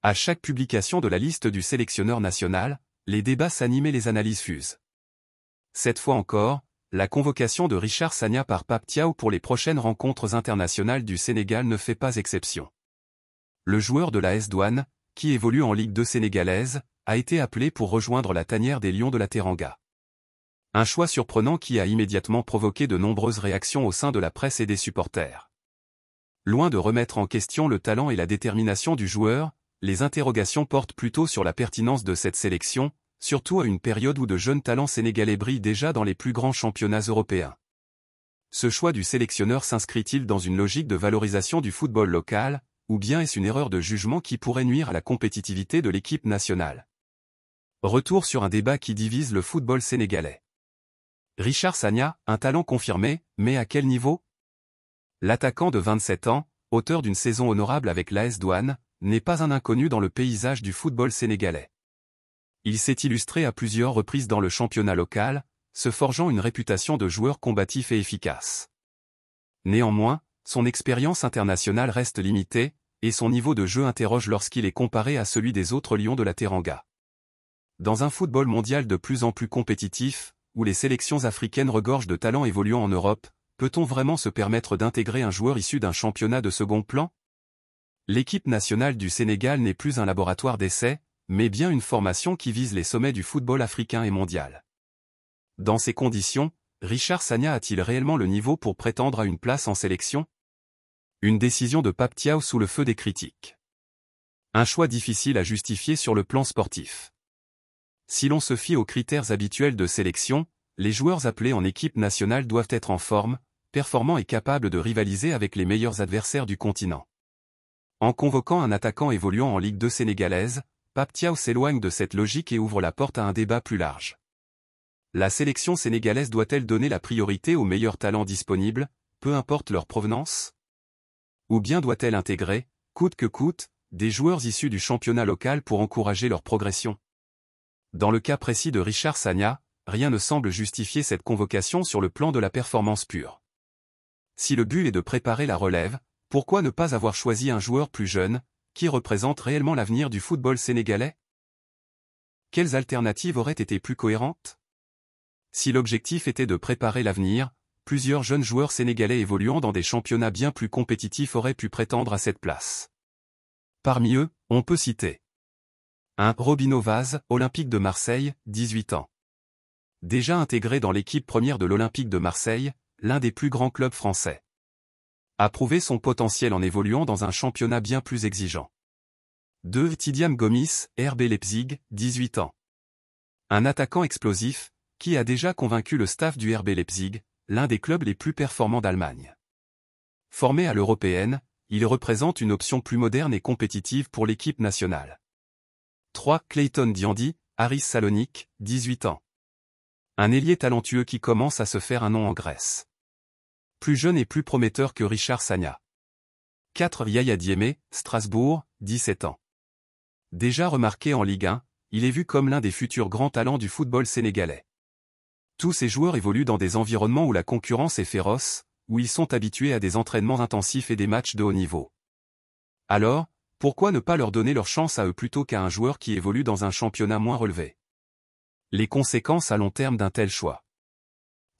À chaque publication de la liste du sélectionneur national, les débats s'animent et les analyses fusent. Cette fois encore, la convocation de Richard Sagna par Pape Thiaw pour les prochaines rencontres internationales du Sénégal ne fait pas exception. Le joueur de l'AS Douanes, qui évolue en Ligue 2 sénégalaise, a été appelé pour rejoindre la tanière des Lions de la Teranga. Un choix surprenant qui a immédiatement provoqué de nombreuses réactions au sein de la presse et des supporters. Loin de remettre en question le talent et la détermination du joueur, les interrogations portent plutôt sur la pertinence de cette sélection, surtout à une période où de jeunes talents sénégalais brillent déjà dans les plus grands championnats européens. Ce choix du sélectionneur s'inscrit-il dans une logique de valorisation du football local, ou bien est-ce une erreur de jugement qui pourrait nuire à la compétitivité de l'équipe nationale? Retour sur un débat qui divise le football sénégalais. Richard Sagna, un talent confirmé, mais à quel niveau? L'attaquant de 27 ans, auteur d'une saison honorable avec l'AS Douanes, n'est pas un inconnu dans le paysage du football sénégalais. Il s'est illustré à plusieurs reprises dans le championnat local, se forgeant une réputation de joueur combatif et efficace. Néanmoins, son expérience internationale reste limitée, et son niveau de jeu interroge lorsqu'il est comparé à celui des autres Lions de la Teranga. Dans un football mondial de plus en plus compétitif, où les sélections africaines regorgent de talents évoluant en Europe, peut-on vraiment se permettre d'intégrer un joueur issu d'un championnat de second plan? L'équipe nationale du Sénégal n'est plus un laboratoire d'essais, mais bien une formation qui vise les sommets du football africain et mondial. Dans ces conditions, Richard Sagna a-t-il réellement le niveau pour prétendre à une place en sélection? Une décision de Pape Thiaw sous le feu des critiques. Un choix difficile à justifier sur le plan sportif. Si l'on se fie aux critères habituels de sélection, les joueurs appelés en équipe nationale doivent être en forme, performants et capables de rivaliser avec les meilleurs adversaires du continent. En convoquant un attaquant évoluant en Ligue 2 sénégalaise, Pape Thiaw s'éloigne de cette logique et ouvre la porte à un débat plus large. La sélection sénégalaise doit-elle donner la priorité aux meilleurs talents disponibles, peu importe leur provenance? Ou bien doit-elle intégrer, coûte que coûte, des joueurs issus du championnat local pour encourager leur progression? Dans le cas précis de Richard Sagna, rien ne semble justifier cette convocation sur le plan de la performance pure. Si le but est de préparer la relève, pourquoi ne pas avoir choisi un joueur plus jeune, qui représente réellement l'avenir du football sénégalais? Quelles alternatives auraient été plus cohérentes? Si l'objectif était de préparer l'avenir, plusieurs jeunes joueurs sénégalais évoluant dans des championnats bien plus compétitifs auraient pu prétendre à cette place. Parmi eux, on peut citer 1. Robinho Vaz, Olympique de Marseille, 18 ans. Déjà intégré dans l'équipe première de l'Olympique de Marseille, l'un des plus grands clubs français. A prouvé son potentiel en évoluant dans un championnat bien plus exigeant. 2. Tidiane Gomis, RB Leipzig, 18 ans. Un attaquant explosif, qui a déjà convaincu le staff du RB Leipzig, l'un des clubs les plus performants d'Allemagne. Formé à l'européenne, il représente une option plus moderne et compétitive pour l'équipe nationale. 3. Clayton Diandi, Aris Salonique, 18 ans. Un ailier talentueux qui commence à se faire un nom en Grèce. Plus jeune et plus prometteur que Richard Sagna. 4. Yaya Diémé, Strasbourg, 17 ans. Déjà remarqué en Ligue 1, il est vu comme l'un des futurs grands talents du football sénégalais. Tous ces joueurs évoluent dans des environnements où la concurrence est féroce, où ils sont habitués à des entraînements intensifs et des matchs de haut niveau. Alors, pourquoi ne pas leur donner leur chance à eux plutôt qu'à un joueur qui évolue dans un championnat moins relevé? Les conséquences à long terme d'un tel choix.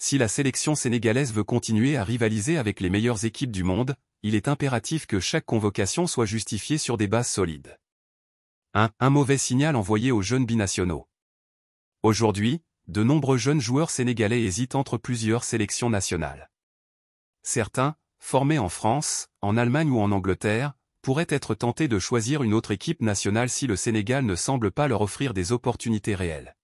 Si la sélection sénégalaise veut continuer à rivaliser avec les meilleures équipes du monde, il est impératif que chaque convocation soit justifiée sur des bases solides. 1. Un mauvais signal envoyé aux jeunes binationaux. Aujourd'hui, de nombreux jeunes joueurs sénégalais hésitent entre plusieurs sélections nationales. Certains, formés en France, en Allemagne ou en Angleterre, pourraient être tentés de choisir une autre équipe nationale si le Sénégal ne semble pas leur offrir des opportunités réelles.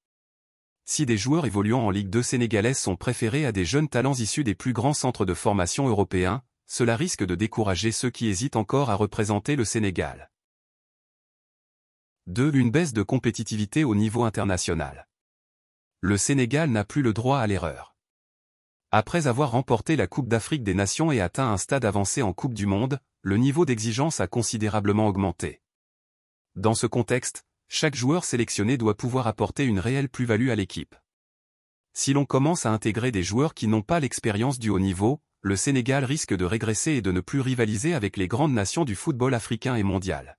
Si des joueurs évoluant en Ligue 2 sénégalaise sont préférés à des jeunes talents issus des plus grands centres de formation européens, cela risque de décourager ceux qui hésitent encore à représenter le Sénégal. 2. Une baisse de compétitivité au niveau international. Le Sénégal n'a plus le droit à l'erreur. Après avoir remporté la Coupe d'Afrique des Nations et atteint un stade avancé en Coupe du Monde, le niveau d'exigence a considérablement augmenté. Dans ce contexte, chaque joueur sélectionné doit pouvoir apporter une réelle plus-value à l'équipe. Si l'on commence à intégrer des joueurs qui n'ont pas l'expérience du haut niveau, le Sénégal risque de régresser et de ne plus rivaliser avec les grandes nations du football africain et mondial.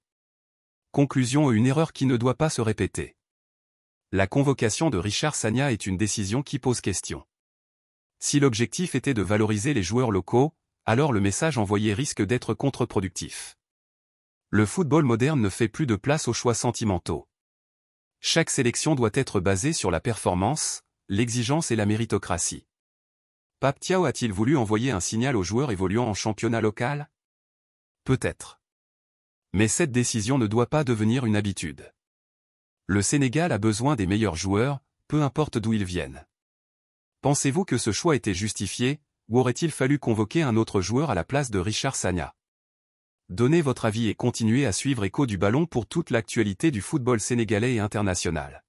Conclusion: une erreur qui ne doit pas se répéter. La convocation de Richard Sagna est une décision qui pose question. Si l'objectif était de valoriser les joueurs locaux, alors le message envoyé risque d'être contre-productif. Le football moderne ne fait plus de place aux choix sentimentaux. Chaque sélection doit être basée sur la performance, l'exigence et la méritocratie. Pape Thiaw a-t-il voulu envoyer un signal aux joueurs évoluant en championnat local? Peut-être. Mais cette décision ne doit pas devenir une habitude. Le Sénégal a besoin des meilleurs joueurs, peu importe d'où ils viennent. Pensez-vous que ce choix était justifié, ou aurait-il fallu convoquer un autre joueur à la place de Richard Sagna? Donnez votre avis et continuez à suivre Écho du Ballon pour toute l'actualité du football sénégalais et international.